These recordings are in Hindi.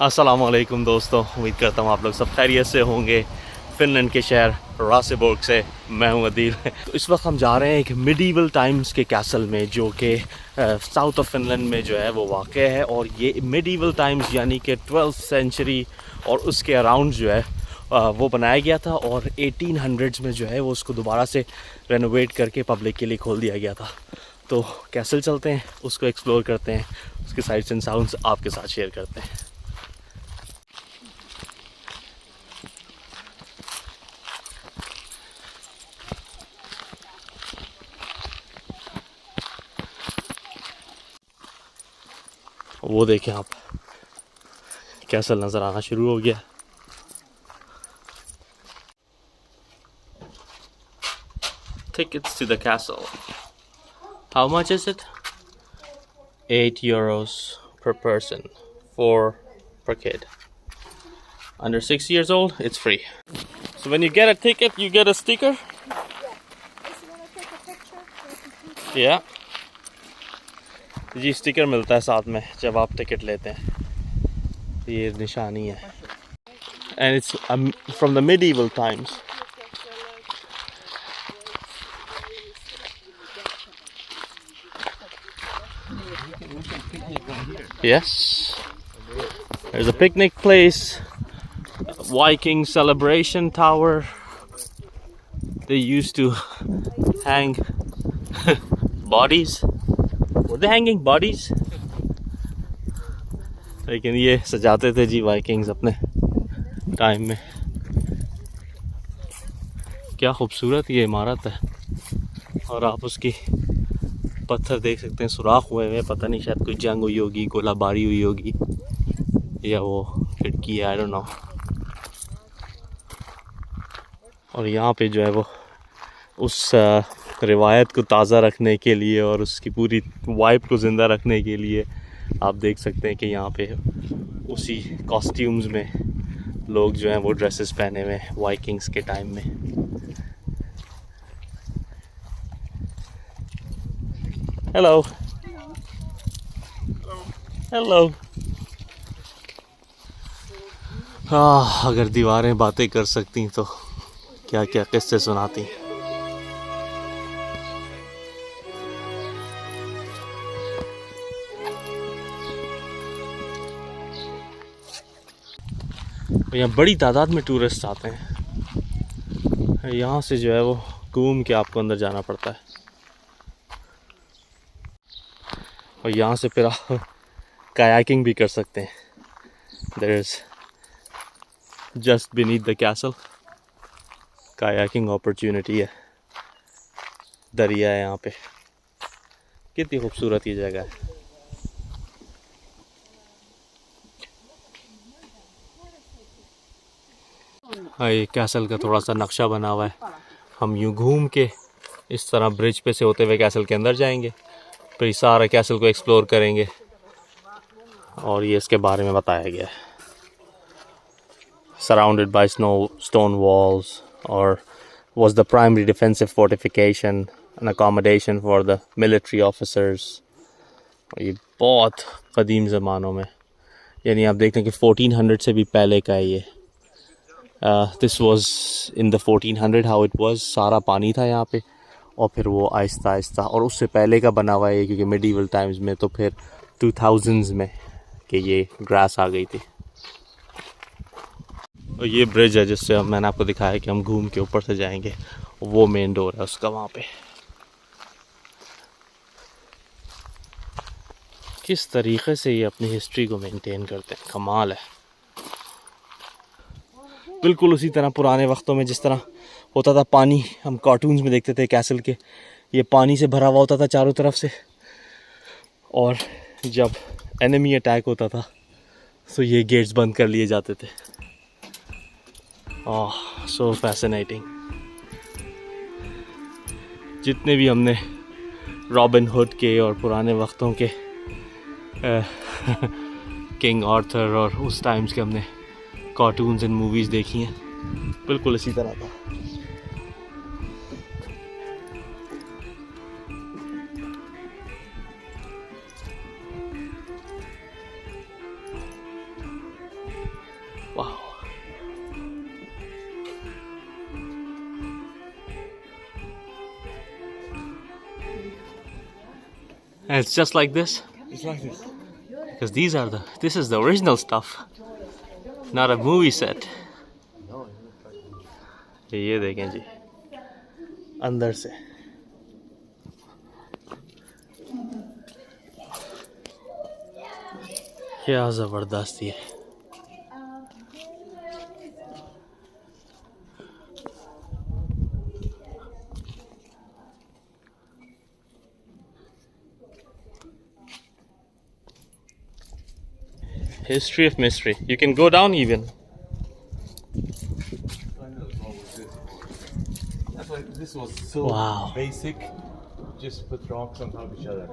अस्सलाम वालेकुम दोस्तों, उम्मीद करता हूँ आप लोग सब खैरियत से होंगे। फिनलैंड के शहर रासेबोर्ग से मैं हूँ अदील। तो इस वक्त हम जा रहे हैं एक मिडीवल टाइम्स के कैसल में, जो कि साउथ ऑफ फिनलैंड में जो है वो वाक़ है। और ये मिडीवल टाइम्स यानी कि 12th सेंचुरी और उसके अराउंड जो है वो बनाया गया था, और 1800s में जो है वो उसको दोबारा से रेनोवेट करके पब्लिक के लिए खोल दिया गया था। तो कैसल चलते हैं, उसको एक्सप्लोर करते हैं, उसके साइट्स एंड साउंड्स आपके साथ शेयर करते हैं। वो देखें आप, कैसल नज़र आना शुरू हो गया। Tickets to the castle. How much is it? €8 per person, 4 per kid. Under 6 years old, it's free. So when you get a ticket, you get a sticker? Yeah. जी, स्टिकर मिलता है साथ में जब आप टिकट लेते हैं। ये निशानी है। And it's from the medieval times. Yes. There's a picnic place, Viking celebration tower. They used to hang bodies. Were they hanging bodies? लेकिन ये सजाते थे जी वाइकिंग्स अपने टाइम में। क्या खूबसूरत ये इमारत है, और आप उसकी पत्थर देख सकते हैं, सुराख हुए हुए। पता नहीं, शायद कोई जंग हुई होगी, गोलाबारी हुई होगी, या वो खिड़की है, आई डोंट नो। और यहाँ पे जो है वो उस रिवायत को ताज़ा रखने के लिए और उसकी पूरी वाइब को ज़िंदा रखने के लिए आप देख सकते हैं कि यहाँ पे उसी कॉस्ट्यूम्स में लोग जो हैं वो ड्रेसेस पहने हुए हैं वाइकिंग्स के टाइम में। Hello hello. अगर दीवारें बातें कर सकती तो क्या क्या किस्से सुनाती। यहाँ बड़ी तादाद में टूरिस्ट आते हैं। यहाँ से जो है वो घूम के आपको अंदर जाना पड़ता है, और यहाँ से फिर आप कायाकिंग भी कर सकते हैं। There is just beneath the castle kayaking opportunity है। दरिया है यहाँ पे, कितनी खूबसूरत ये जगह है। हाँ, ये कैसल का थोड़ा सा नक्शा बना हुआ है। हम यूँ घूम के इस तरह ब्रिज पे से होते हुए कैसल के अंदर जाएंगे, फिर सारा कैसल को एक्सप्लोर करेंगे, और ये इसके बारे में बताया गया है। सराउंडेड बाय स्टोन वॉल्स, और was the primary defensive fortification and accommodation for the military officers. और ये बहुत क़दीम ज़मानों में, यानी आप देख लें कि 1400 से भी पहले का है ये। This was in the 1400 how it was. सारा पानी था यहाँ पे, और फिर वो आहिस्ता आहिस्ता, और उससे पहले का बना हुआ है क्योंकि मिडीवल टाइम्स में, तो फिर 2000s में कि ये ग्रास आ गई थी। और ये ब्रिज है जिससे मैंने आपको दिखाया कि हम घूम के ऊपर से जाएंगे, वो मेन डोर है उसका वहाँ पे। किस तरीके से ये अपनी हिस्ट्री को मेंटेन करते हैं, कमाल है। बिल्कुल उसी तरह पुराने वक्तों में जिस तरह होता था, पानी हम कार्टून्स में देखते थे कैसल के, ये पानी से भरा हुआ होता था चारों तरफ से, और जब एनिमी अटैक होता था तो ये गेट्स बंद कर लिए जाते थे। So fascinating. जितने भी हमने रॉबिन हुड के और पुराने वक्तों के किंग आर्थर और उस टाइम्स के हमने कार्टून्स एंड मूवीज़ देखी हैं, बिल्कुल इसी तरह था। And it's just like this? It's like this. Because this is the original stuff, not a movie set. ये देखें जी अंदर से क्या ज़बरदस्त है. History of mystery. You can go down even. That's why this was so Wow. basic. Just put rocks on top of each other.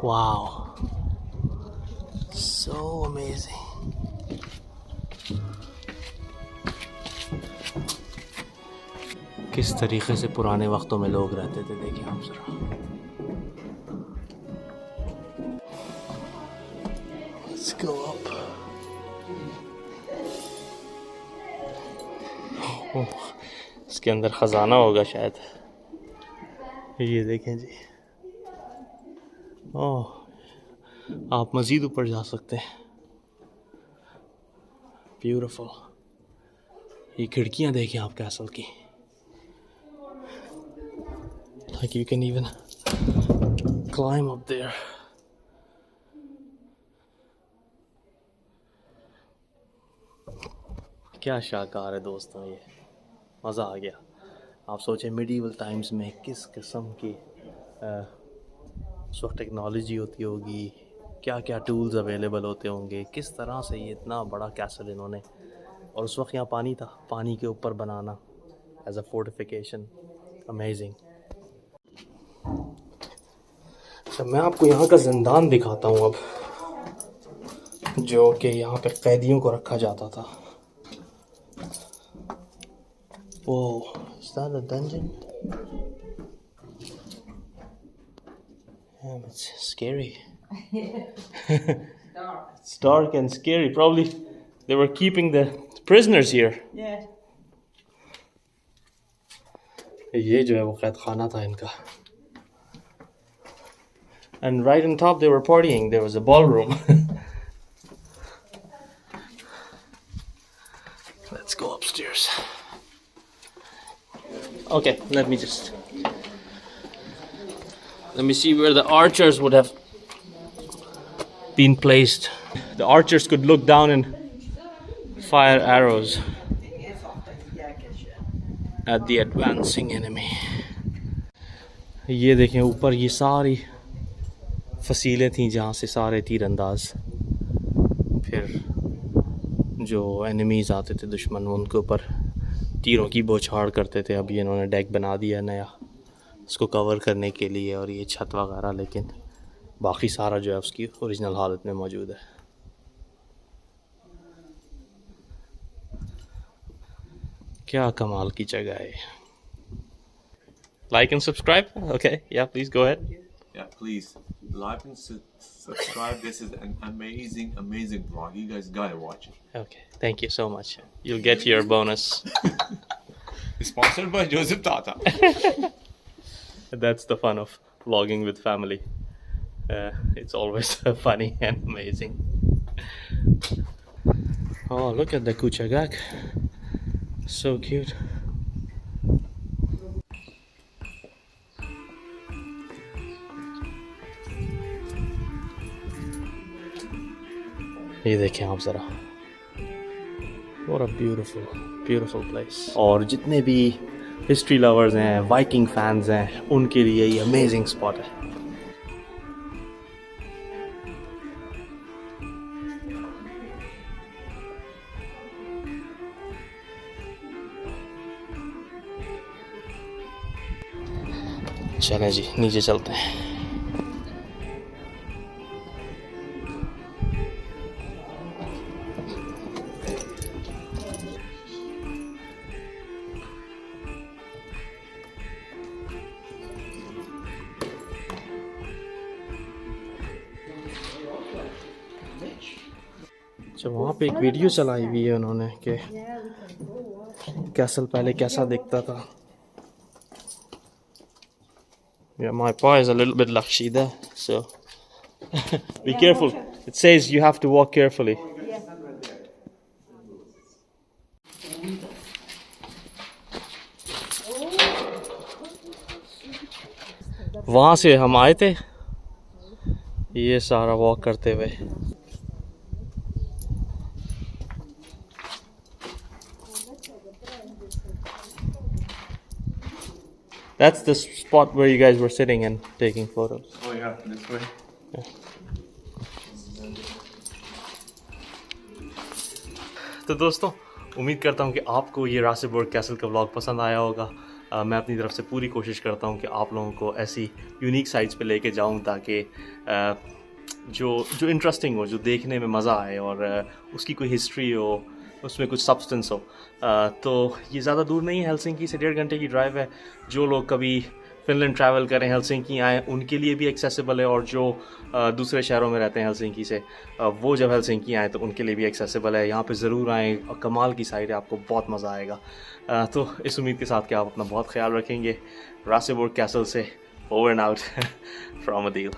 Wow. So amazing. किस तरीके से पुराने वक्तों में लोग रहते थे देखिए आप जरा. Let's go up. इसके अंदर खजाना होगा शायद. ये देखें जी. ओह, आप मज़ीद ऊपर जा सकते हैं. ब्यूटीफुल. ये खिड़कियाँ देखें आप कैसल की. Like you can even climb up there. क्या शानदार है दोस्तों, ये मज़ा आ गया. आप सोचें मिडीवल टाइम्स में किस किस्म की उस वक्त टेक्नोलॉजी होती होगी, क्या क्या टूल्स अवेलेबल होते होंगे, किस तरह से ये इतना बड़ा कैसल इन्होंने. और उस वक्त यहाँ पानी था, पानी के ऊपर बनाना एज अ फोर्टिफिकेशन. अमेजिंग. अच्छा, मैं आपको यहाँ का ज़िंदान दिखाता हूँ अब, जो कि यहाँ पे कैदियों को रखा जाता था. Whoa, is that a dungeon? Damn, it's scary. It's dark and scary. Probably they were keeping the prisoners here. Yeah. ये जो है वो कैद खाना था इनका. And right on top they were partying. There was a ballroom. Let's go upstairs. Okay, let me see where the archers would have been placed. The archers could look down and fire arrows at the advancing enemy. ये देखें ऊपर ये सारी फसीलें थीं जहाँ से सारे तीरंदाज फिर जो एनिमीज़ आते थे दुश्मन उनके ऊपर तीरों की बौछार करते थे. अभी इन्होंने डेक बना दिया नया उसको कवर करने के लिए और ये छत वगैरह, लेकिन बाकी सारा जो है उसकी ओरिजिनल हालत में मौजूद है. क्या कमाल की जगह है. Like and subscribe? Okay, yeah, please go ahead. Yeah, please like and subscribe. This is an amazing vlog. You guys gotta watch it. Okay, thank you so much. You'll get your bonus. Sponsored by Joseph Tata. That's the fun of vlogging with family. It's always funny and amazing. Oh, look at the kuchagak. So cute. ये देखें आप ज़रा. What a beautiful place. और जितने भी हिस्ट्री लवर्स हैं, वाइकिंग फैंस हैं, उनके लिए ये अमेजिंग स्पॉट है. चलें जी नीचे चलते हैं. अच्छा, वहाँ पे एक वीडियो चलाई हुई है उन्होंने कि कैसल पहले कैसा दिखता था. Yeah, my paw is a little bit lakhshida, so Be careful. It says you have to walk carefully. वहाँ से हम आए थे ये सारा वॉक करते हुए. That's the spot where you guys were sitting and taking photos. Oh yeah, this way. तो दोस्तों उम्मीद करता हूँ कि आपको ये रासेबर्ग कैसल का व्लॉग पसंद आया होगा. मैं अपनी तरफ से पूरी कोशिश करता हूँ कि आप लोगों को ऐसी यूनिक साइट्स पे लेके जाऊँ ताकि जो इंटरेस्टिंग हो, जो देखने में मज़ा आए और उसकी कोई हिस्ट्री हो, उसमें कुछ सब्सटेंस हो. तो ये ज़्यादा दूर नहीं है, हेलसिंकी से 1.5 घंटे की ड्राइव है. जो लोग कभी फिनलैंड ट्रैवल करें, हेलसिंकी आए, उनके लिए भी एक्सेसिबल है. और जो दूसरे शहरों में रहते हैं हेलसिंकी से, वो जब हेलसिंकी आए तो उनके लिए भी एक्सेसिबल है. यहाँ पे ज़रूर आएँ, कमाल की साइट है, आपको बहुत मज़ा आएगा. तो इस उम्मीद के साथ कि आप अपना बहुत ख्याल रखेंगे. रासेबोर्ग कैसल से over and out from Adeel.